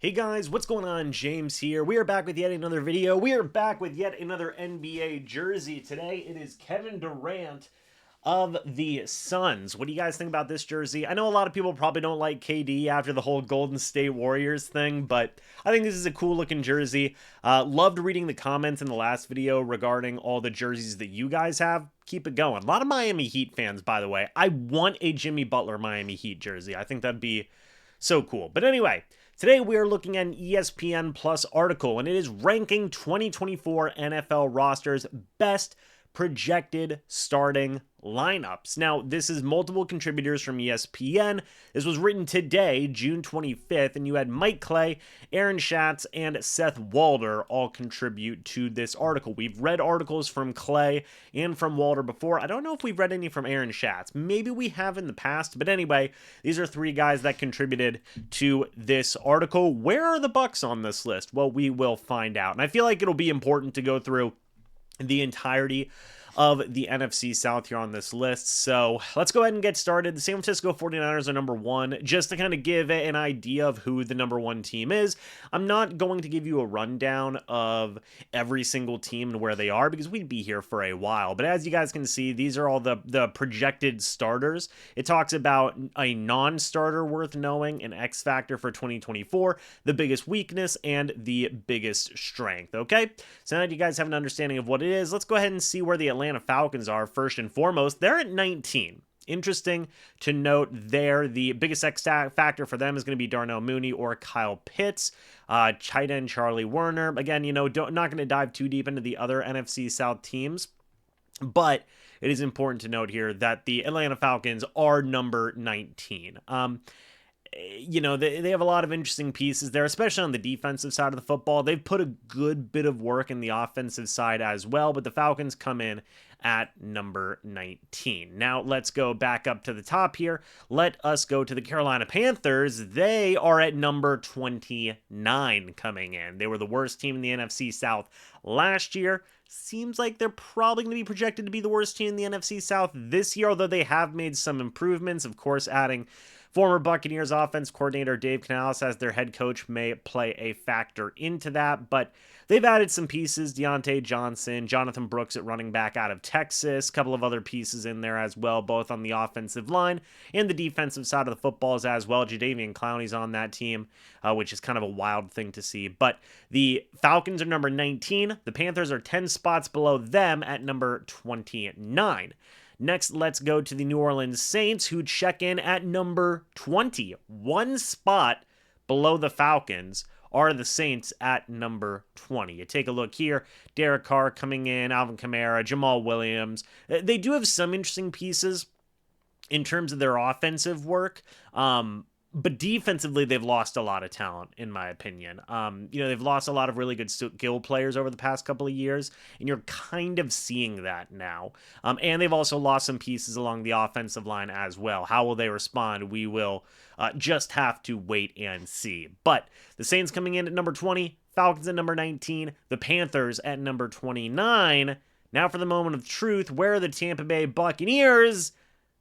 Hey guys, what's going on? James here. We are back with yet another video. We are back with yet another NBA jersey. Today it is Kevin Durant of the Suns. What do you guys think about this jersey? I know a lot of people probably don't like KD after the whole Golden State Warriors thing, but I think this is a cool looking jersey. Loved reading the comments in the last video regarding all the jerseys that you guys have. Keep it going. A lot of Miami Heat fans, by the way. I want a Jimmy Butler Miami Heat jersey. I think that'd be so cool. But anyway, today we are looking at an ESPN Plus article, and it is ranking 2024 NFL rosters best projected starting lineups. Now, this is multiple contributors from ESPN. This was written today, June 25th, and you had Mike Clay, Aaron Schatz, and Seth Walder all contribute to this article. We've read articles from Clay and from Walder before. I don't know if we've read any from Aaron Schatz. Maybe we have in the past, but anyway, these are three guys that contributed to this article. Where are the Bucs on this list? Well, we will find out. And I feel like it'll be important to go through the entirety of the NFC South here on this list. So let's go ahead and get started. The San Francisco 49ers are number one, just to kind of give an idea of who the number one team is. I'm not going to give you a rundown of every single team and where they are because we'd be here for a while. But as you guys can see, these are all the projected starters. It talks about a non-starter worth knowing, an X factor for 2024, the biggest weakness, and the biggest strength. Okay, so now that you guys have an understanding of what it is, let's go ahead and see where the Atlanta Falcons are first and foremost. They're at 19. Interesting to note there. The biggest X factor for them is going to be Darnell Mooney or Kyle Pitts. Tight end Charlie Werner. Again, not going to dive too deep into the other NFC South teams, but it is important to note here that the Atlanta Falcons are number 19. They have a lot of interesting pieces there, especially on the defensive side of the football. They've put a good bit of work in the offensive side as well, but the Falcons come in at number 19. Now, let's go back up to the top here. Let us go to the Carolina Panthers. They are at number 29 coming in. They were the worst team in the NFC South last year. Seems like they're probably going to be projected to be the worst team in the NFC South this year, although they have made some improvements. Of course, adding former Buccaneers offense coordinator Dave Canales as their head coach may play a factor into that, but they've added some pieces. Deontay Johnson, Jonathan Brooks at running back out of Texas, a couple of other pieces in there as well, both on the offensive line and the defensive side of the footballs as well. Jadeveon Clowney's on that team, which is kind of a wild thing to see. But the Falcons are number 19. The Panthers are 10 spots below them at number 29. Next, let's go to the New Orleans Saints, who check in at number 20. One spot below the Falcons are the Saints at number 20. You take a look here, Derek Carr coming in, Alvin Kamara, Jamal Williams. They do have some interesting pieces in terms of their offensive work, but defensively, they've lost a lot of talent, in my opinion. They've lost a lot of really good skill players over the past couple of years, and you're kind of seeing that now. And they've also lost some pieces along the offensive line as well. How will they respond? We will just have to wait and see. But the Saints coming in at number 20, Falcons at number 19, the Panthers at number 29. Now for the moment of truth, where are the Tampa Bay Buccaneers?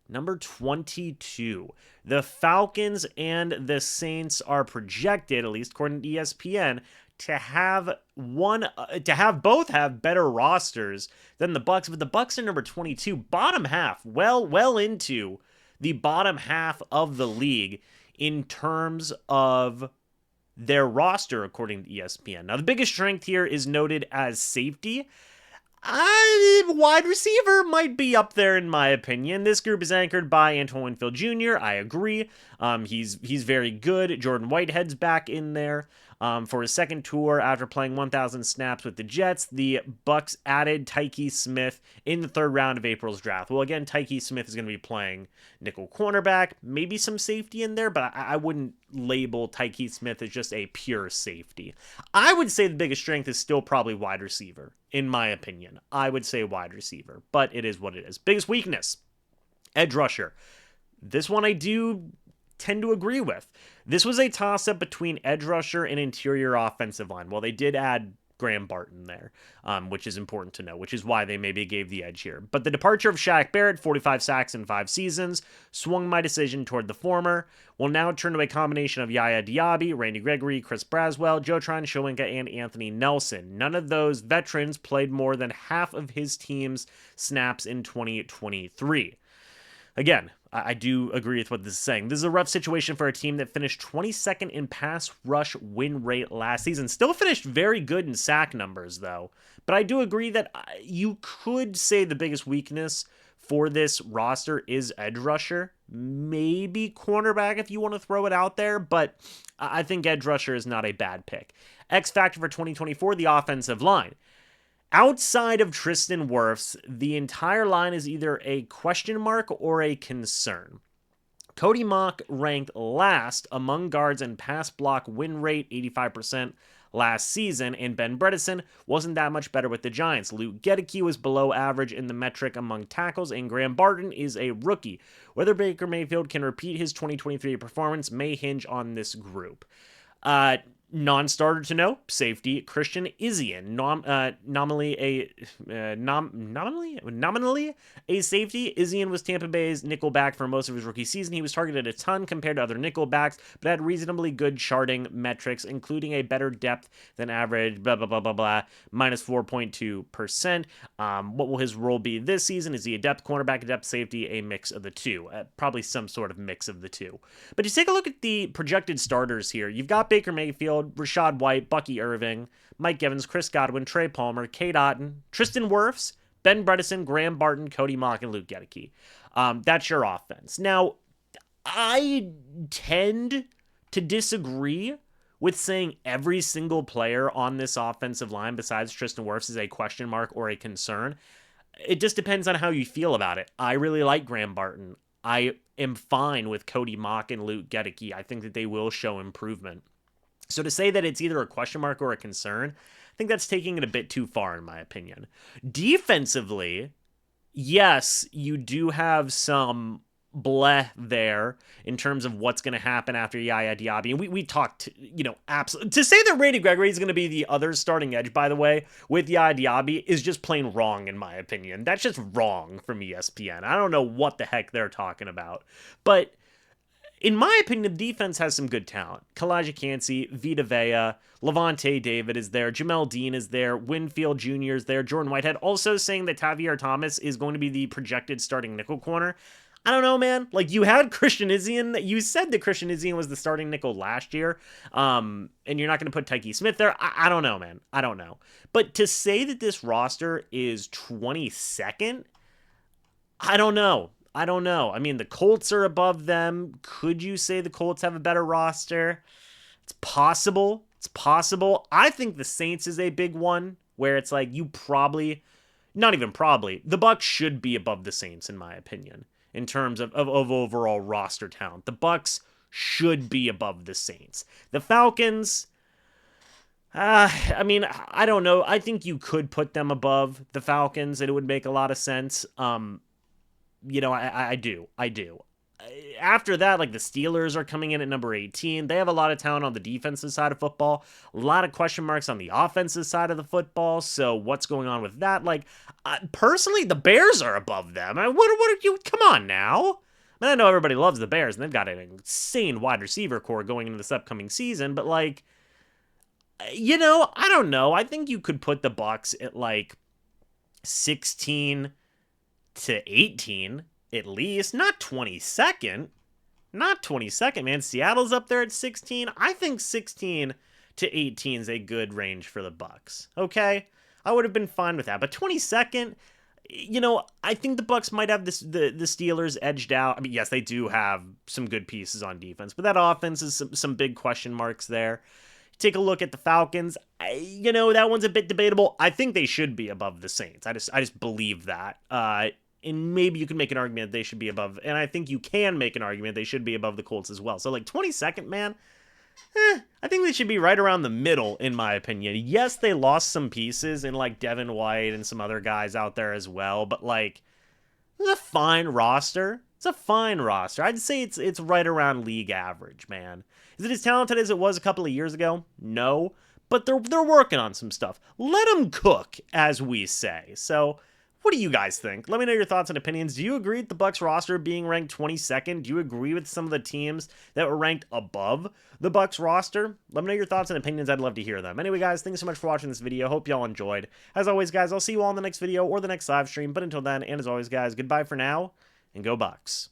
Number 22. The Falcons and the Saints are projected, at least according to ESPN, to both have better rosters than the Bucs, but the Bucs are number 22, bottom half, well into the bottom half of the league in terms of their roster, according to ESPN. Now, the biggest strength here is noted as safety. Wide receiver might be up there in my opinion. This group is anchored by Antoine Winfield Jr. I agree. He's very good. Jordan Whitehead's back in there for his second tour after playing 1,000 snaps with the Jets. The Bucs added Tyke Smith in the third round of April's draft. Well, again, Tyke Smith is going to be playing nickel cornerback, maybe some safety in there, but I wouldn't label Tyke Smith as just a pure safety. I would say the biggest strength is still probably wide receiver, in my opinion. I would say wide receiver, but it is what it is. Biggest weakness, edge rusher. This one I do tend to agree with. This was a toss-up between edge rusher and interior offensive line. Well, they did add Graham Barton there, which is important to know, which is why they maybe gave the edge here. But the departure of Shaq Barrett, 45 sacks in 5 seasons, swung my decision toward the former. Will now turn to a combination of Yaya Diaby, Randy Gregory, Chris Braswell, Joe Tryon, Shoyinka, and Anthony Nelson. None of those veterans played more than half of his team's snaps in 2023. Again, I do agree with what this is saying. This is a rough situation for a team that finished 22nd in pass rush win rate last season. Still finished very good in sack numbers, though. But I do agree that you could say the biggest weakness for this roster is edge rusher. Maybe cornerback if you want to throw it out there, but I think edge rusher is not a bad pick. X factor for 2024, the offensive line. Outside of Tristan Wirfs, the entire line is either a question mark or a concern. Cody Mauch ranked last among guards in pass block win rate, 85% last season, and Ben Bredeson wasn't that much better with the Giants. Luke Gedeke was below average in the metric among tackles, and Graham Barton is a rookie. Whether Baker Mayfield can repeat his 2023 performance may hinge on this group. Non-starter to know, safety Christian Izien, nominally a safety. Izien was Tampa Bay's nickel back for most of his rookie season. He was targeted a ton compared to other nickel backs, but had reasonably good charting metrics, including a better depth than average, minus 4.2%. What will his role be this season? Is he a depth cornerback, a depth safety, a mix of the two? Probably some sort of mix of the two. But just take a look at the projected starters here. You've got Baker Mayfield, Rachaad White, Bucky Irving, Mike Evans, Chris Godwin, Trey Palmer, Cade Otton, Tristan Wirfs, Ben Bredeson, Graham Barton, Cody Mauch, and Luke Gedeke. That's your offense. Now, I tend to disagree with saying every single player on this offensive line besides Tristan Wirfs is a question mark or a concern. It just depends on how you feel about it. I really like Graham Barton. I am fine with Cody Mauch and Luke Gedeke. I think that they will show improvement. So to say that it's either a question mark or a concern, I think that's taking it a bit too far in my opinion. Defensively, yes, you do have some bleh there in terms of what's going to happen after Yaya Diaby. And we talked, absolutely. To say that Randy Gregory is going to be the other starting edge, by the way, with Yaya Diaby is just plain wrong in my opinion. That's just wrong from ESPN. I don't know what the heck they're talking about. But in my opinion, the defense has some good talent. Kalijah Kancey, Vita Vea, Levante David is there, Jamel Dean is there, Winfield Jr. is there, Jordan Whitehead also saying that Tavier Thomas is going to be the projected starting nickel corner. I don't know, man. Like, you had Christian Izien. You said that Christian Izien was the starting nickel last year, and you're not going to put Tyke Smith there. I don't know, man. I don't know. But to say that this roster is 22nd, I don't know. I mean, the Colts are above them. Could you say the Colts have a better roster? It's possible. I think the Saints is a big one where it's like you probably, not even probably, the Bucs should be above the Saints in my opinion in terms of overall roster talent. The Bucs should be above the Saints. The Falcons, I mean, I don't know. I think you could put them above the Falcons and it would make a lot of sense. I do. After that, like the Steelers are coming in at number 18. They have a lot of talent on the defensive side of football. A lot of question marks on the offensive side of the football. So what's going on with that? Like, personally, the Bears are above them. What are you? Come on now. I know everybody loves the Bears, and they've got an insane wide receiver core going into this upcoming season. But like, I don't know. I think you could put the Bucs at like 16 to 18 at least, not 22nd, man. Seattle's up there at 16. I think 16 to 18 is a good range for the Bucs. Okay, I would have been fine with that, but 22nd, I think the Bucs might have the Steelers edged out. I mean, yes, they do have some good pieces on defense, but that offense is some big question marks there. Take a look at the Falcons. That one's a bit debatable. I think they should be above the Saints. I just believe that. And maybe you can make an argument that they should be above, and I think you can make an argument they should be above the Colts as well. So like 22nd, man, I think they should be right around the middle, in my opinion. Yes, they lost some pieces in like Devin White and some other guys out there as well, but like, it's a fine roster. I'd say it's right around league average, man. Is it as talented as it was a couple of years ago? No. but they're working on some stuff. Let them cook, as we say. So, what do you guys think? Let me know your thoughts and opinions. Do you agree with the Bucs roster being ranked 22nd? Do you agree with some of the teams that were ranked above the Bucs roster? Let me know your thoughts and opinions. I'd love to hear them. Anyway, guys, thanks so much for watching this video. Hope y'all enjoyed. As always, guys, I'll see you all in the next video or the next live stream. But until then, and as always, guys, goodbye for now, and go Bucs.